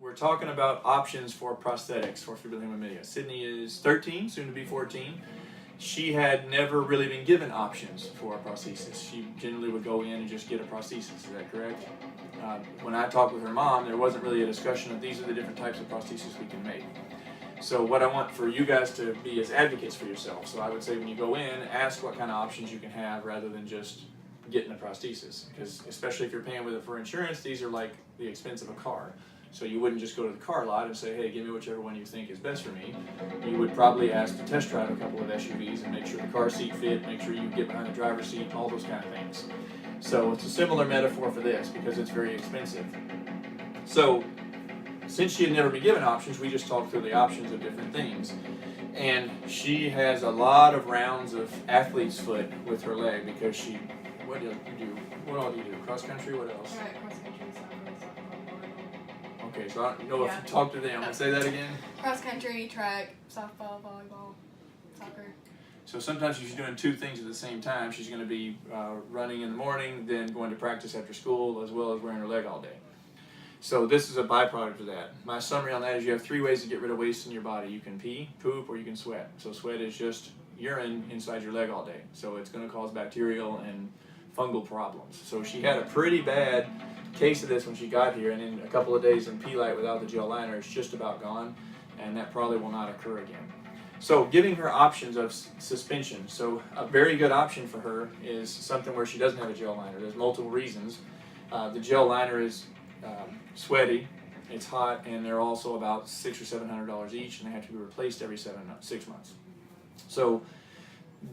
we're talking about options for prosthetics for fibrillary. Sydney is 13, soon to be 14. She had never really been given options for a prosthesis. She generally would go in and just get a prosthesis. Is that correct? When I talked with her mom, there wasn't really a discussion of these are the different types of prosthesis we can make. So what I want for you guys to be is advocates for yourself. So I would say when you go in, ask what kind of options you can have rather than just getting a prosthesis. Because especially if you're paying with it for insurance, these are like the expense of a car. So you wouldn't just go to the car lot and say, hey, give me whichever one you think is best for me. You would probably ask to test drive a couple of SUVs and make sure the car seat fit, make sure you can get behind the driver's seat, all those kind of things. So it's a similar metaphor for this because it's very expensive. So since she had never been given options, we just talked through the options of different things. And she has a lot of rounds of athlete's foot with her leg because she, what do you do? What all do you do? Cross country? What else? Right, cross country, softball, Okay, so I don't know if you talk to them. Say that again. cross country, track, softball, volleyball, soccer. So sometimes she's doing two things at the same time. She's going to be running in the morning, then going to practice after school, as well as wearing her leg all day. So this is a byproduct of that. My summary on that is you have three ways to get rid of waste in your body. You can pee, poop, or you can sweat. So sweat is just urine inside your leg all day. So it's going to cause bacterial and fungal problems. So she had a pretty bad case of this when she got here, and in a couple of days in P-Light without the gel liner, it's just about gone, and that probably will not occur again. So giving her options of suspension. So a very good option for her is something where she doesn't have a gel liner. There's multiple reasons. The gel liner is sweaty, it's hot, and they're also about $600 or $700 each, and they have to be replaced every 6 months. So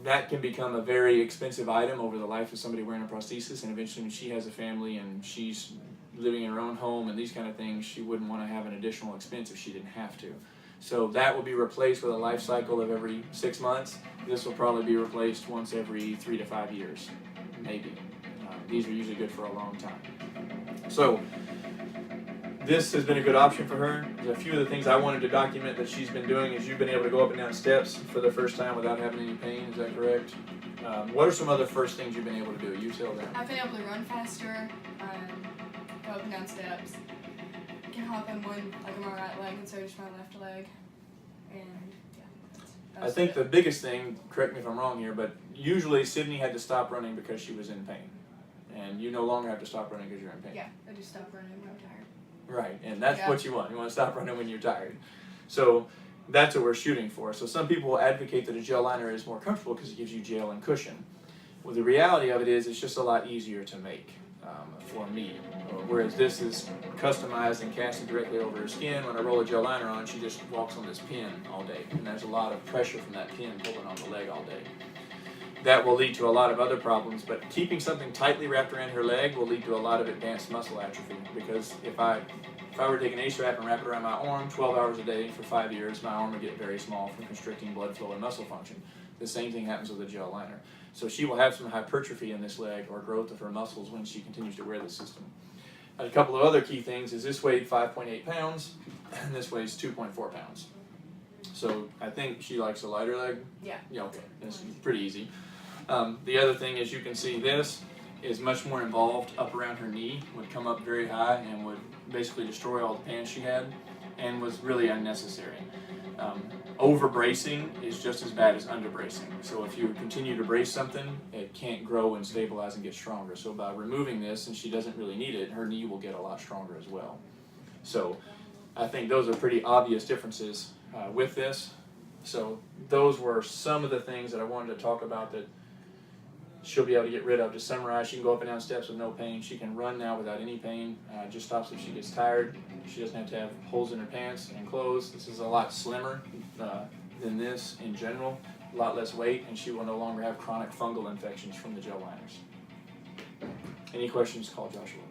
that can become a very expensive item over the life of somebody wearing a prosthesis, and eventually when she has a family and she's living in her own home and these kind of things, she wouldn't want to have an additional expense if she didn't have to. So that will be replaced with a life cycle of every 6 months. This will probably be replaced once every 3 to 5 years, maybe. These are usually good for a long time. So this has been a good option for her. There's a few of the things I wanted to document that she's been doing is you've been able to go up and down steps for the first time without having any pain. Is that correct? What are some other first things you've been able to do? You tell them. I've been able to run faster, go up and down steps. I can hop on one leg of my right leg instead of just my left leg. And yeah. I think the biggest thing, correct me if I'm wrong here, but usually Sydney had to stop running because she was in pain. And you no longer have to stop running because you're in pain. Yeah, I just stopped running when I'm tired. Right, and that's what you want. You want to stop running when you're tired. So that's what we're shooting for. So some people will advocate that a gel liner is more comfortable because it gives you gel and cushion. Well, the reality of it is it's just a lot easier to make for me. Whereas this is customized and casted directly over her skin. When I roll a gel liner on, she just walks on this pin all day. And there's a lot of pressure from that pin pulling on the leg all day. That will lead to a lot of other problems, but keeping something tightly wrapped around her leg will lead to a lot of advanced muscle atrophy. Because if I were to take an A-strap and wrap it around my arm 12 hours a day for 5 years, my arm would get very small from constricting blood flow and muscle function. The same thing happens with a gel liner. So she will have some hypertrophy in this leg or growth of her muscles when she continues to wear the system. A couple of other key things is this weighed 5.8 pounds and this weighs 2.4 pounds. So I think she likes a lighter leg. Yeah. Yeah, okay, that's pretty easy. The other thing is you can see this is much more involved up around her knee, would come up very high and would basically destroy all the pants she had and was really unnecessary. Over bracing is just as bad as under bracing. So if you continue to brace something, it can't grow and stabilize and get stronger. So by removing this, and she doesn't really need it, her knee will get a lot stronger as well. So I think those are pretty obvious differences with this. So those were some of the things that I wanted to talk about that she'll be able to get rid of. To summarize, she can go up and down steps with no pain. She can run now without any pain. Just stops if she gets tired. She doesn't have to have holes in her pants and clothes. This is a lot slimmer than this in general, a lot less weight, and she will no longer have chronic fungal infections from the gel liners. Any questions, call Joshua.